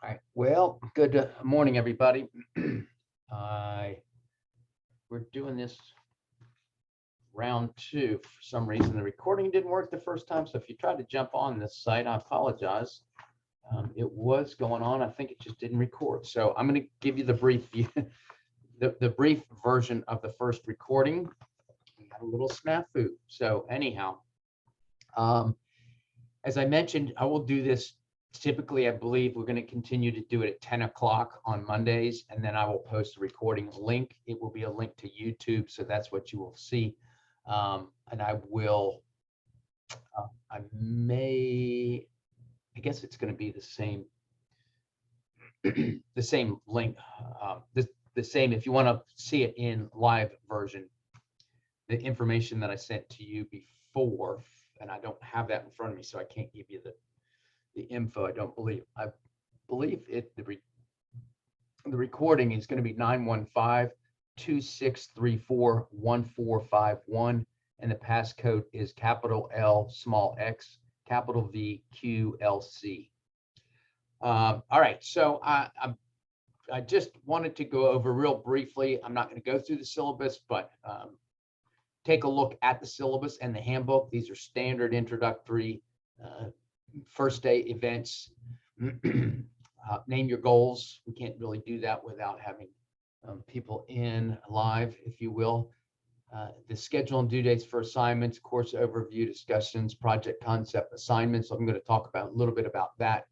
All right. Well, good morning, everybody. We're doing this round two. For some reason, the recording didn't work the first time. So if you tried to jump on this site, I apologize. It was going on. I think it just didn't record. So I'm going to give you the brief the brief version of the first recording. We had a little snafu. So anyhow, as I mentioned, I will do this. Typically, I believe we're going to continue to do it at 10 o'clock on Mondays, and then I will post a recording link. It will be a link to YouTube, so that's what you will see. And I will, I guess it's going to be the same, the same link, the same, if you want to see it in live version, the information that I sent to you before, and I don't have that in front of me, so I can't give you the info. I believe it, the recording is going to be 915-2634-1451, and the passcode is capital L, small x, capital V, Q, L, C. All right, so I just wanted to go over real briefly. I'm not going to go through the syllabus, but take a look at the syllabus and the handbook. These are standard introductory first day events. Name your goals. We can't really do that without having people in live, if you will. The schedule and due dates for assignments, course overview, discussions, project concept assignments. So I'm going to talk about a little bit about that.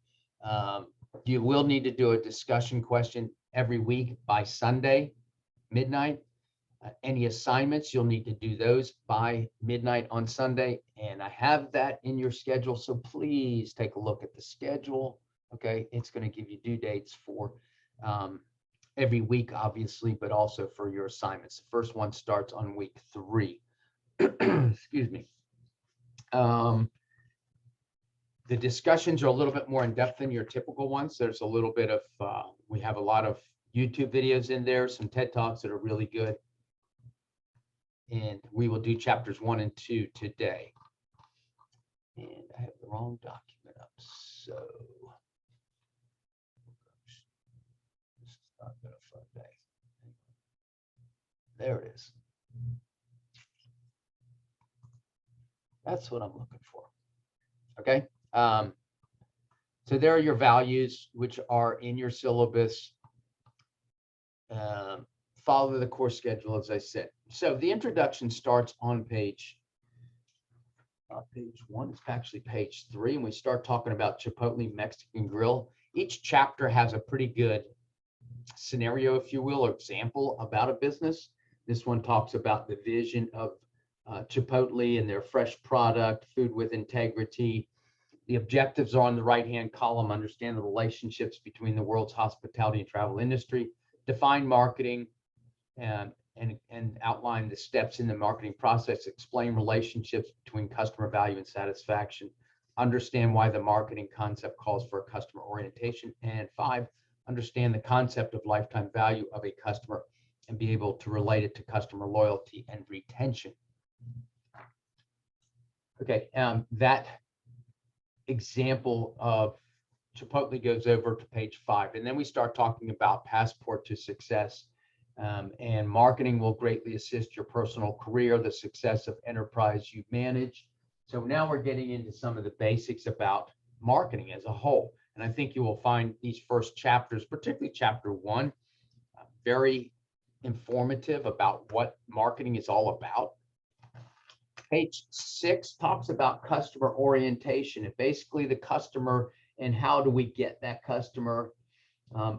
You will need to do a discussion question every week by Sunday, midnight. Any assignments, you'll need to do those by midnight on Sunday. And I have that in your schedule. So please take a look at the schedule. Okay, it's going to give you due dates for every week, obviously, but also for your assignments. The first one starts on week 3. Excuse me. The discussions are a little bit more in depth than your typical ones. There's a little bit of, we have a lot of YouTube videos in there, some TED Talks that are really good. And we will do chapters 1 and 2 today. And I have the wrong document up, so this is not been a fun day. There it is. That's what I'm looking for. Okay. So there are your values, which are in your syllabus. Follow the course schedule, as I said. So the introduction starts on page 1. It's actually page 3, and we start talking about Chipotle Mexican Grill. Each chapter has a pretty good scenario, if you will, or example about a business. This one talks about the vision of Chipotle and their fresh product, food with integrity. The objectives are on the right-hand column. Understand the relationships between the world's hospitality and travel industry. Define marketing and outline the steps in the marketing process. Explain relationships between customer value and satisfaction. Understand why the marketing concept calls for a customer orientation. And 5, understand the concept of lifetime value of a customer and be able to relate it to customer loyalty and retention. Okay, that example of Chipotle goes over to page 5, and then we start talking about passport to success. And marketing will greatly assist your personal career, the success of enterprise you manage. So now we're getting into some of the basics about marketing as a whole. And I think you will find these first chapters, particularly chapter 1, very informative about what marketing is all about. Page 6 talks about customer orientation and basically the customer and how do we get that customer.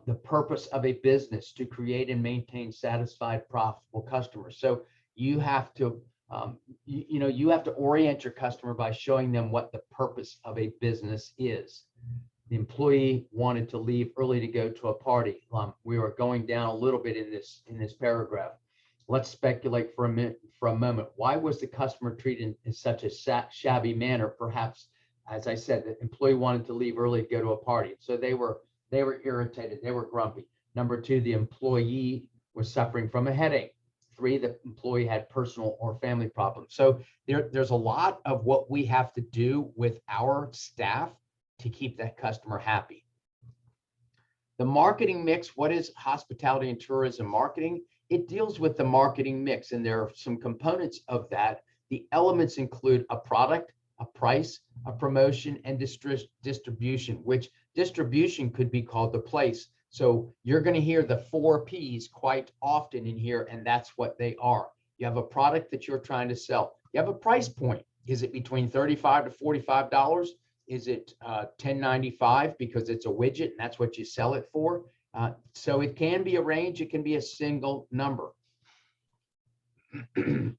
The purpose of a business to create and maintain satisfied, profitable customers. So you have to, you have to orient your customer by showing them what the purpose of a business is. The employee wanted to leave early to go to a party. We are going down a little bit in this paragraph. Let's speculate for a moment. Why was the customer treated in such a shabby manner? Perhaps, as I said, the employee wanted to leave early to go to a party. So they were irritated. They were grumpy. Number 2, the employee was suffering from a headache. 3, the employee had personal or family problems. So there's a lot of what we have to do with our staff to keep that customer happy. The marketing mix, what is hospitality and tourism marketing? It deals with the marketing mix, and there are some components of that. The elements include a product, a price, a promotion, and distribution, which distribution could be called the place. So you're going to hear the 4 Ps quite often in here, and that's what they are. You have a product that you're trying to sell. You have a price point. Is it between $35 to $45? Is it $10.95 because it's a widget and that's what you sell it for? So it can be a range. It can be a single number.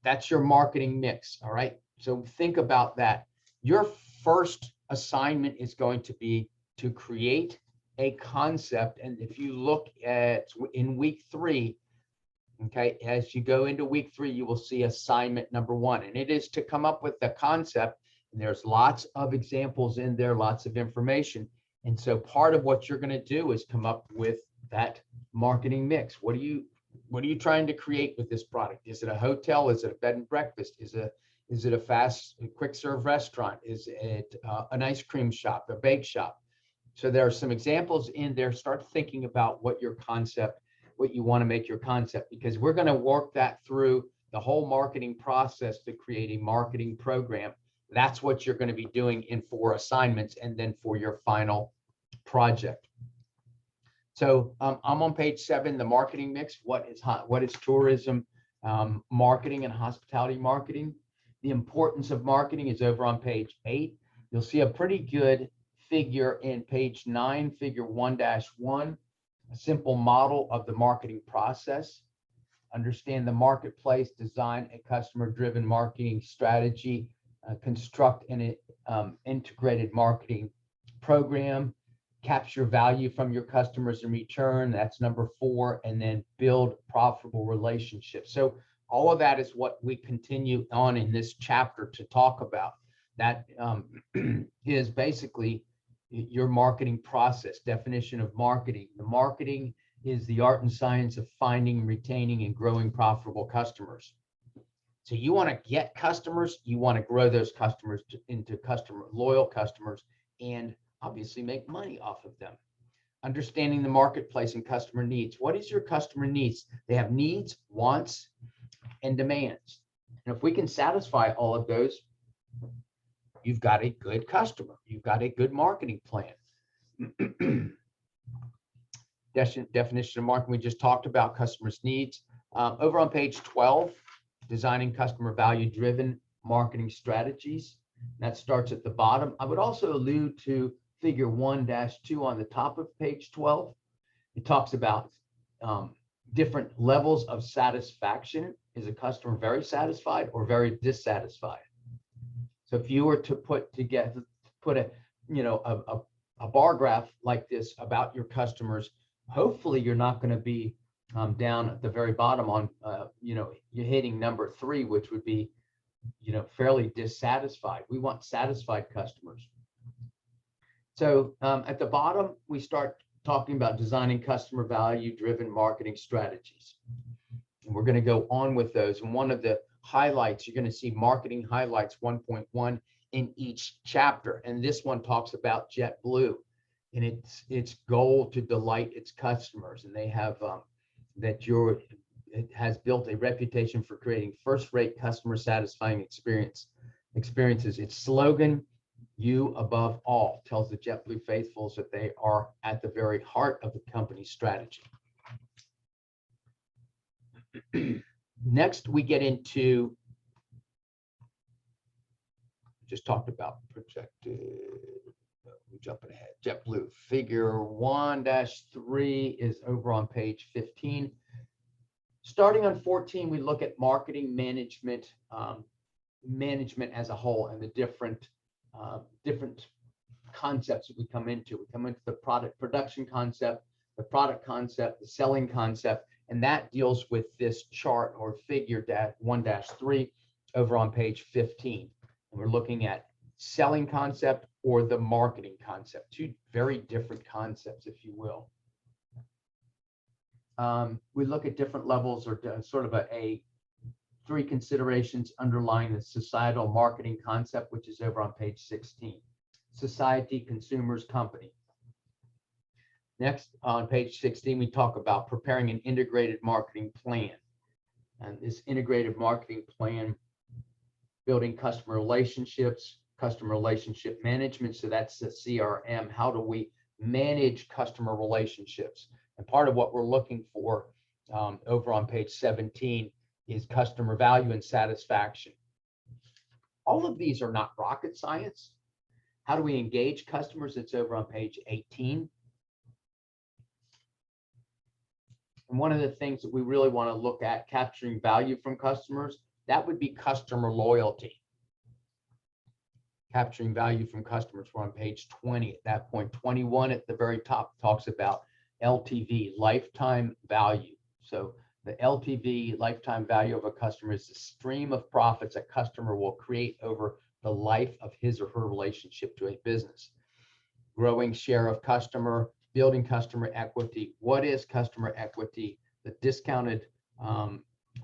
That's your marketing mix. All right. So think about that. Your first assignment is going to be to create a concept. And if you look at in week 3, okay, as you go into week 3, you will see assignment number 1, and it is to come up with the concept. And there's lots of examples in there, lots of information. And so part of what you're going to do is come up with that marketing mix. What are you trying to create with this product? Is it a hotel? Is it a bed and breakfast? Is it a fast, quick serve restaurant? Is it an ice cream shop, a bake shop? So there are some examples in there. Start thinking about what your concept, what you want to make your concept, because we're going to work that through the whole marketing process to create a marketing program. That's what you're going to be doing in 4 assignments and then for your final project. So I'm on page 7, the marketing mix. What is tourism marketing and hospitality marketing? The importance of marketing is over on page 8. You'll see a pretty good figure in page 9, figure 1-1, a simple model of the marketing process. Understand the marketplace, design a customer-driven marketing strategy, construct an integrated marketing program, capture value from your customers in return. That's number 4, and then build profitable relationships. So all of that is what we continue on in this chapter to talk about. That is basically your marketing process, definition of marketing. The marketing is the art and science of finding, retaining, and growing profitable customers. So you want to get customers, you want to grow those customers into loyal customers, and obviously make money off of them. Understanding the marketplace and customer needs. What is your customer needs? They have needs, wants, and demands. And if we can satisfy all of those, you've got a good customer. You've got a good marketing plan. Definition of marketing, we just talked about customers' needs. Over on page 12, designing customer value-driven marketing strategies. That starts at the bottom. I would also allude to figure 1-2 on the top of page 12. It talks about different levels of satisfaction. Is a customer very satisfied or very dissatisfied? So if you were to put a bar graph like this about your customers, hopefully you're not going to be down at the very bottom on, you're hitting number 3, which would be, fairly dissatisfied. We want satisfied customers. So at the bottom, we start talking about designing customer value-driven marketing strategies. And we're going to go on with those. And one of the highlights, you're going to see marketing highlights 1.1 in each chapter. And this one talks about JetBlue and its goal to delight its customers. And they have it has built a reputation for creating first-rate customer satisfying experiences. Its slogan, "You above all," tells the JetBlue faithfuls that they are at the very heart of the company's strategy. Next, we get into, just talked about projected, we're jumping ahead, JetBlue. Figure 1-3 is over on page 15. Starting on 14, we look at marketing management, management as a whole, and the different concepts that we come into. We come into the product production concept, the product concept, the selling concept, and that deals with this chart or figure 1-3 over on page 15. And we're looking at selling concept or the marketing concept, 2 very different concepts, if you will. We look at different levels or sort of a 3 considerations underlying the societal marketing concept, which is over on page 16. Society, consumers, company. Next, on page 16, we talk about preparing an integrated marketing plan. And this integrated marketing plan, building customer relationships, customer relationship management. So that's the CRM. How do we manage customer relationships? And part of what we're looking for over on page 17 is customer value and satisfaction. All of these are not rocket science. How do we engage customers? It's over on page 18. And one of the things that we really want to look at capturing value from customers, that would be customer loyalty. Capturing value from customers. We're on page 20 at that point. 21 at the very top talks about LTV, lifetime value. So the LTV, lifetime value of a customer, is the stream of profits a customer will create over the life of his or her relationship to a business. Growing share of customer, building customer equity. What is customer equity? The discounted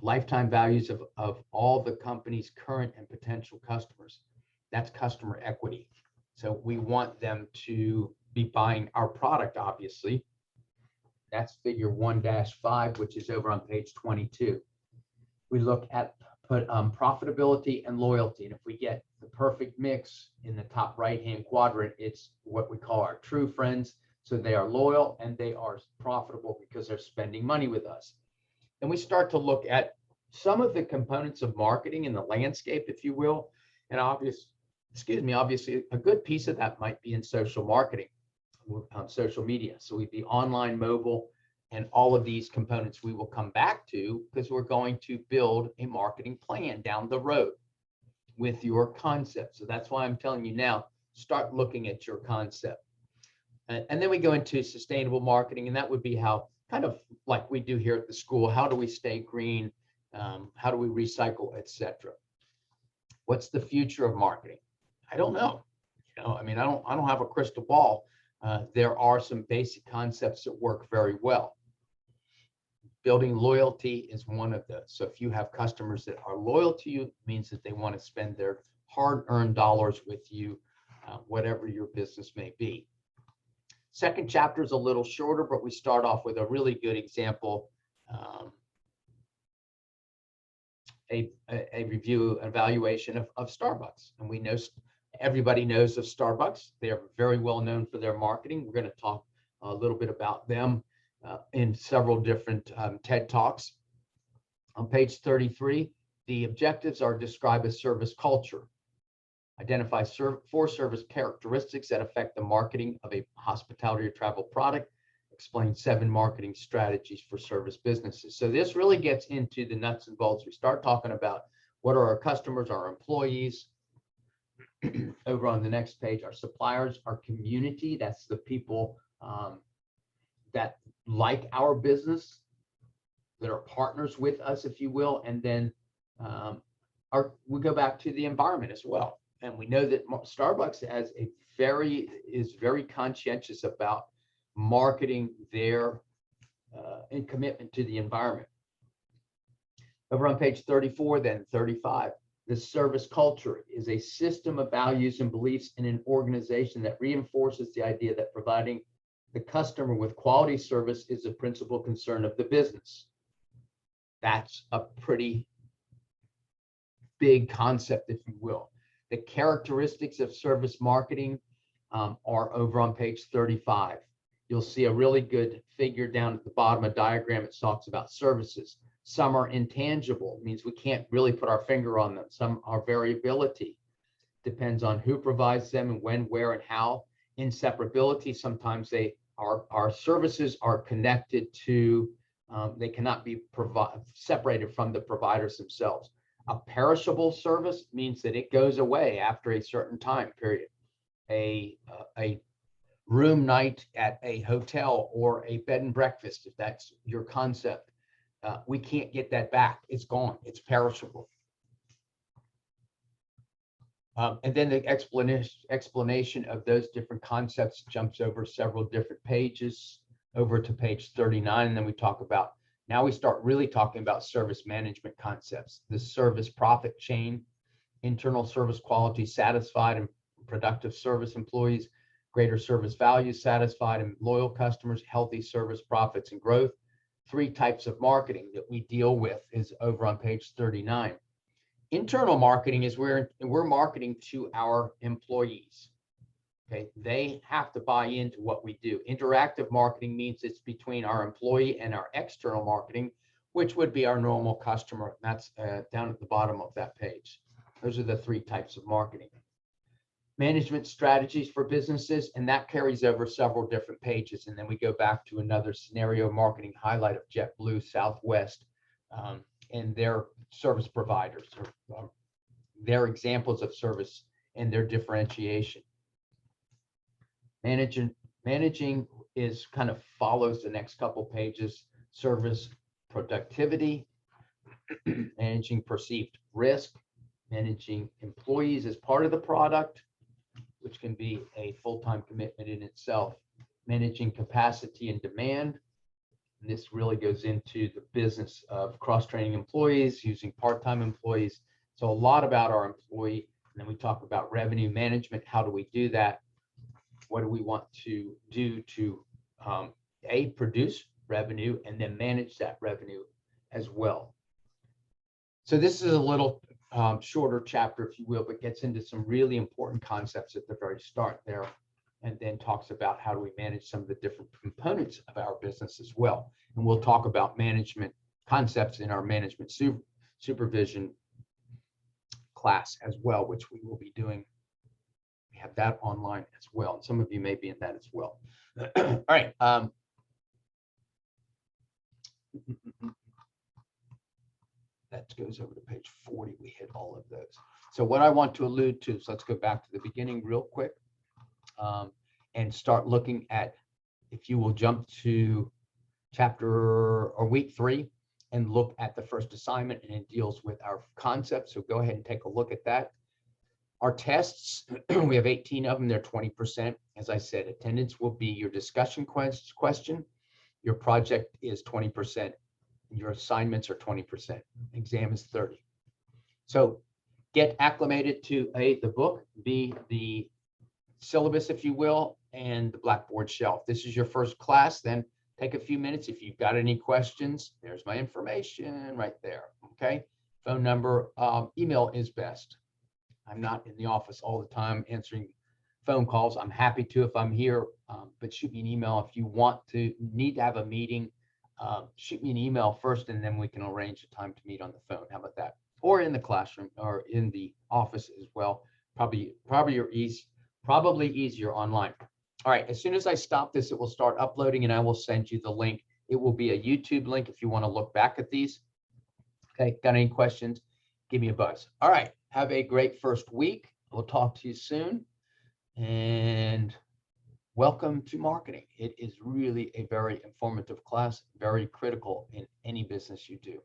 lifetime values of all the company's current and potential customers. That's customer equity. So we want them to be buying our product, obviously. That's figure 1-5, which is over on page 22. We look at profitability and loyalty. And if we get the perfect mix in the top right-hand quadrant, it's what we call our true friends. So they are loyal and they are profitable because they're spending money with us. And we start to look at some of the components of marketing in the landscape, if you will. And obviously, a good piece of that might be in social marketing, social media. So we'd be online, mobile, and all of these components we will come back to because we're going to build a marketing plan down the road with your concept. So that's why I'm telling you now, start looking at your concept. And then we go into sustainable marketing, and that would be how, kind of like we do here at the school, how do we stay green? How do we recycle, etc. What's the future of marketing? I don't know. I don't have a crystal ball. There are some basic concepts that work very well. Building loyalty is one of those. So if you have customers that are loyal to you, it means that they want to spend their hard-earned dollars with you, whatever your business may be. Second chapter is a little shorter, but we start off with a really good example, a review, evaluation of Starbucks. And we know everybody knows of Starbucks. They are very well known for their marketing. We're going to talk a little bit about them in several different TED Talks. On page 33, the objectives are described as service culture. Identify 4 service characteristics that affect the marketing of a hospitality or travel product. Explain 7 marketing strategies for service businesses. So this really gets into the nuts and bolts. We start talking about what are our customers, our employees. Over on the next page, our suppliers, our community. That's the people that like our business, that are partners with us, if you will. And then we go back to the environment as well. And we know that Starbucks is very conscientious about marketing their and commitment to the environment. Over on page 34, then 35, the service culture is a system of values and beliefs in an organization that reinforces the idea that providing the customer with quality service is a principal concern of the business. That's a pretty big concept, if you will. The characteristics of service marketing are over on page 35. You'll see a really good figure down at the bottom, a diagram that talks about services. Some are intangible, it means we can't really put our finger on them. Some are variability, depends on who provides them and when, where, and how. Inseparability, sometimes our services are connected to, they cannot be separated from the providers themselves. A perishable service means that it goes away after a certain time period. A room night at a hotel or a bed and breakfast, if that's your concept, we can't get that back. It's gone. It's perishable. And then the explanation of those different concepts jumps over several different pages over to page 39. And then we talk about, now we start really talking about service management concepts, the service profit chain, internal service quality, satisfied and productive service employees, greater service value, satisfied and loyal customers, healthy service, profits, and growth. 3 types of marketing that we deal with is over on page 39. Internal marketing is where we're marketing to our employees. Okay, they have to buy into what we do. Interactive marketing means it's between our employee and our external marketing, which would be our normal customer. That's down at the bottom of that page. Those are the 3 types of marketing. Management strategies for businesses, and that carries over several different pages. And then we go back to another scenario marketing highlight of JetBlue, Southwest, and their service providers, or their examples of service and their differentiation. Managing is kind of follows the next couple pages. Service productivity, managing perceived risk, managing employees as part of the product, which can be a full-time commitment in itself, managing capacity and demand. And this really goes into the business of cross-training employees, using part-time employees. So a lot about our employee. And then we talk about revenue management. How do we do that? What do we want to do to produce revenue and then manage that revenue as well? So this is a little shorter chapter, if you will, but gets into some really important concepts at the very start there, and then talks about how do we manage some of the different components of our business as well. And we'll talk about management concepts in our management supervision class as well, which we will be doing. We have that online as well. And some of you may be in that as well. All right. That goes over to page 40. We hit all of those. So what I want to allude to, so let's go back to the beginning real quick and start looking at, if you will jump to chapter or week 3 and look at the first assignment, and it deals with our concepts. So go ahead and take a look at that. Our tests, we have 18 of them. They're 20%. As I said, attendance will be your discussion question. Your project is 20%. Your assignments are 20%. Exam is 30%. So get acclimated to A, the book, B, the syllabus, if you will, and the Blackboard shelf. This is your first class. Then take a few minutes. If you've got any questions, there's my information right there. Okay. Phone number, email is best. I'm not in the office all the time answering phone calls. I'm happy to if I'm here, but shoot me an email if you need to have a meeting. Shoot me an email first, and then we can arrange a time to meet on the phone. How about that? Or in the classroom or in the office as well. Probably easier online. All right. As soon as I stop this, it will start uploading, and I will send you the link. It will be a YouTube link if you want to look back at these. Okay. Got any questions? Give me a buzz. All right. Have a great first week. We'll talk to you soon. And welcome to marketing. It is really a very informative class, very critical in any business you do.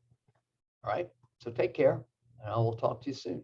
All right. So take care, and I will talk to you soon.